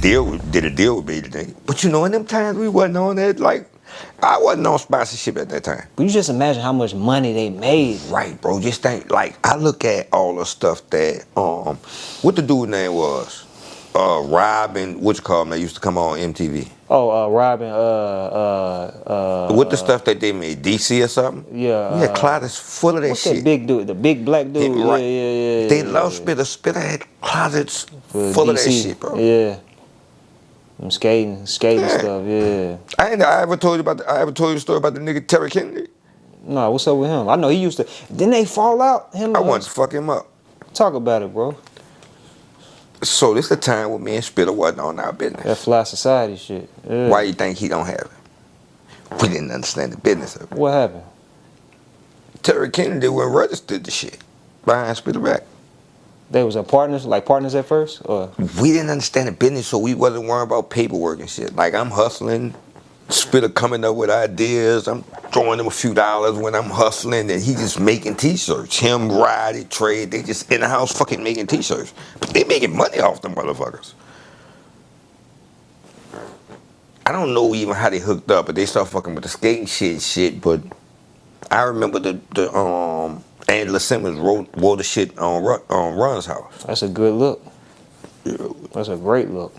did a deal with me today. But you know, in them times we wasn't on that. Like, I wasn't on sponsorship at that time. But you just imagine how much money they made. Right, bro. Just think, like, I look at all the stuff that what the dude name was, Robin, what you call him? That used to come on MTV. Oh, Robin, With the stuff that they made, DC or something? Yeah. Yeah, closets full of that what's shit. That big dude, the big black dude? Right. Yeah. They love Spitter. Spitter had closets full of that shit, bro. Yeah. Them skating Yeah. stuff, yeah. I ever told you the story about the nigga Terry Kennedy? No, what's up with him? I know he used to. Didn't they fall out? I wanted to fuck him up. Talk about it, bro. So this the time when me and Spitter wasn't on our business. That fly society shit. Yeah. Why you think he don't have it? We didn't understand the business of it. What happened? Terry Kennedy went registered the shit behind Spitter back. They was partners at first, or we didn't understand the business, so we wasn't worrying about paperwork and shit. Like, I'm hustling, Spitter coming up with ideas, I'm throwing him a few dollars when I'm hustling, and he just making t-shirts. Him, Roddy, Trey, they just in the house fucking making t-shirts. But they making money off them motherfuckers. I don't know even how they hooked up, but they started fucking with the skating shit, but I remember the Angela Simmons wore the shit on Ron's house. That's a good look. Yeah. That's a great look.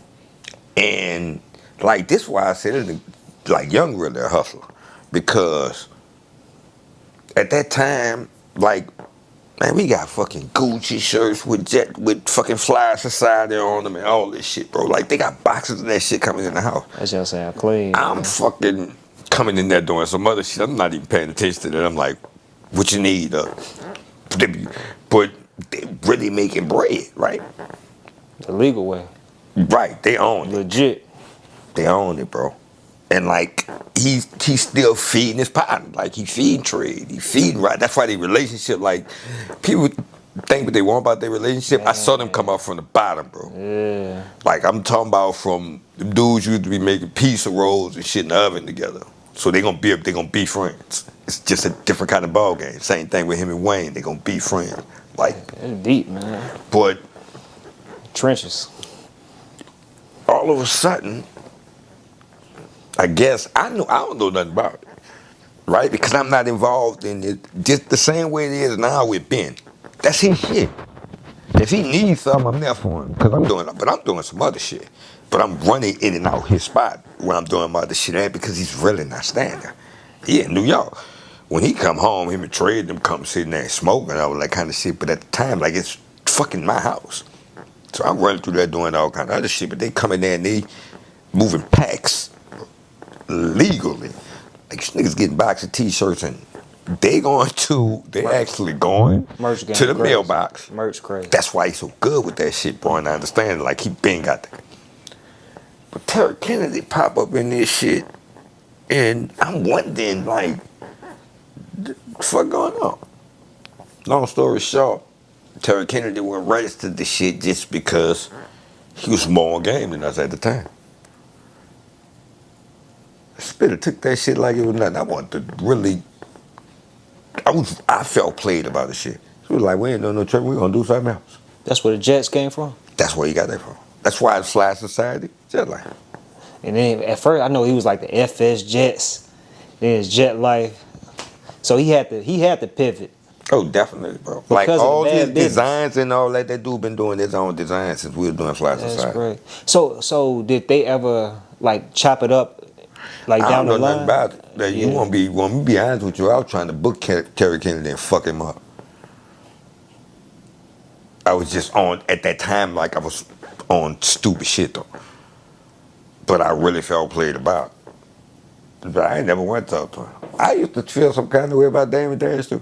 And like, this why I said it, like, Young really a hustler, because at that time, like, man, we got fucking Gucci shirts with fucking Fly Society on them and all this shit, bro. Like, they got boxes of that shit coming in the house. That's just saying clean. I'm fucking coming in there doing some other shit. I'm not even paying attention to that. I'm like, what you need? But they really making bread, right? The legal way. Right, they own it. Legit. They own it, bro. And like, he's still feeding his partner. Like, he feeding Trade. He feeding right. That's why their relationship, like, people think what they want about their relationship. Man. I saw them come up from the bottom, bro. Yeah. Like, I'm talking about from the dudes used to be making pizza rolls and shit in the oven together. So they gonna be friends. It's just a different kind of ball game. Same thing with him and Wayne. They gonna be friends. Like, it's deep, man. But trenches. All of a sudden, I guess I don't know nothing about it, right? Because I'm not involved in it. Just the same way it is now with Ben. That's his shit. If he needs something, I'm there for him. But I'm doing some other shit. But I'm running in and out his spot when I'm doing my other shit, and because he's really not standing. He in New York. When he come home, him and Trey, them come sitting there and smoking and all that kind of shit. But at the time, like, it's fucking my house. So I'm running through there doing all kind of other shit. But they come in there and they moving packs legally. Like, niggas getting box of t-shirts and they actually going to the mailbox. Merch crazy. That's why he's so good with that shit, bro. And I understand it. Like, he been got that. But Terry Kennedy pop up in this shit, and I'm wondering, like, what the fuck going on? Long story short, Terry Kennedy went registered the shit just because he was more on game than us at the time. Spitter took that shit like it was nothing. I wanted to really, I felt played about the shit. He was like, we ain't doing no trip, we gonna do something else. That's where the Jets came from? That's where he got that from. That's why it's Fly Society, Jet Life. And then at first, I know he was like the FS Jets, then it's Jet Life. So he had to pivot. Oh, definitely, bro. Because like, all his business. designs and all that dude been doing his own designs since we were doing Fly Society. That's great. So did they ever, like, chop it up, like, down the line? I don't know nothing about it. You want me to be honest with you, I was trying to book Terry Kennedy and fuck him up. I was just at that time, like, I was on stupid shit, though. But I really felt played about. But I ain't never went to talk to him. I used to feel some kind of way about Damon Dash, too.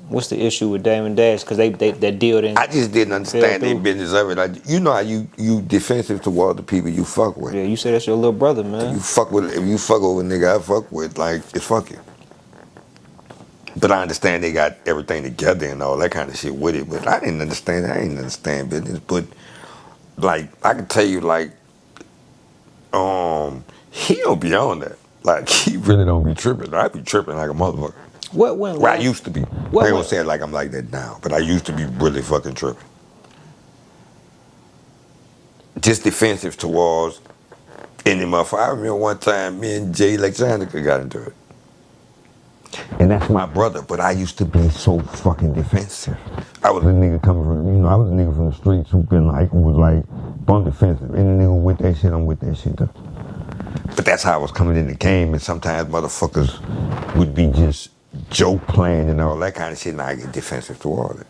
What's the issue with Damon Dash? Because that deal didn't. I just didn't understand their business of it. You know how you defensive toward the people you fuck with. Yeah, you say that's your little brother, man. If you fuck with a nigga I fuck with, like, it's fuck you. But I understand they got everything together and all that kind of shit with it. But I didn't understand. I didn't understand business. But, like, I can tell you, like, he don't be on that. Like, he really don't be tripping. I be tripping like a motherfucker. What went wrong? Well, I used to be. I don't say it like I'm like that now, but I used to be really fucking tripping. just defensive towards any motherfucker. I remember one time me and Jay Electronica got into it. And that's my brother, but I used to be so fucking defensive. I was a nigga coming from, I was a nigga from the streets who was like, bum defensive. Any nigga with that shit, I'm with that shit though. But that's how I was coming in the game, and sometimes motherfuckers would be just joke playing and all that kind of shit, and I get defensive toward it.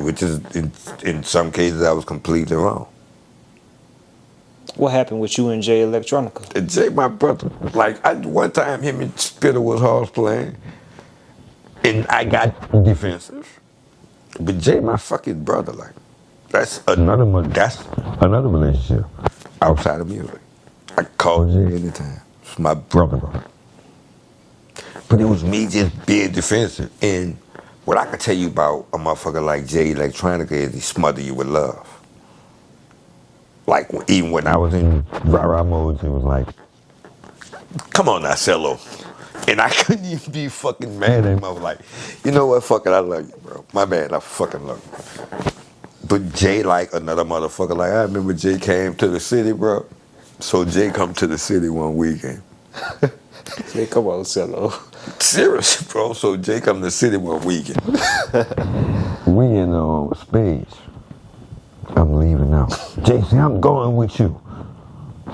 Which is, in some cases, I was completely wrong. What happened with you and Jay Electronica? And Jay, my brother, like, one time him and Spitter was horse playing, and I got defensive. But Jay, my fucking brother, like, that's another relationship outside of music. I call Jay anytime. It's my brother. But it was me just being defensive. And what I can tell you about a motherfucker like Jay Electronica is he smother you with love. Like, even when I was in rah-rah modes, it was like, come on, Marcelo. And I couldn't even be fucking mad at him. I was like, you know what, fuck it, I love you, bro. My bad, I fucking love you. But Jay, like another motherfucker, like I remember Jay came to the city, bro. So Jay come to the city one weekend. Jay, come on, Marcelo. Serious, bro. So Jay come to the city one weekend. We in Spades. I'm leaving now. Jay said, I'm going with you.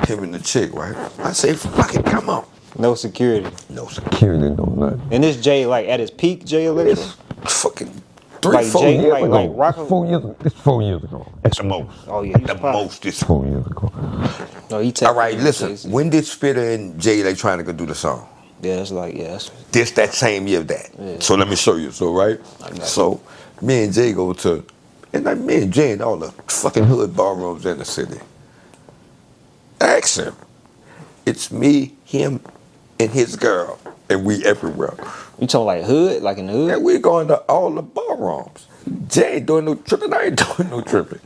Him and the chick, right? I say, fuck it, come on. No security. No security, no nothing. And this Jay, like, at his peak, Jay Electronica? It's fucking 4 Jay, years ago. like Rock- 4 years ago. It's 4 years ago. At the most. Oh, yeah. At the most, it's 4 years ago. No, he all right, listen. When did Spitter and Jay Electronica do the song? Yeah, it's like, yes. This that same year of that. Yeah. So let me show you. So, right? So, me and Jay go to, and like me and Jay in all the fucking hood ballrooms in the city. Ask him. It's me, him, and his girl. And we everywhere. You talking like hood? Like in the hood? And we going to all the ballrooms. Jay ain't doing no tripping. I ain't doing no tripping.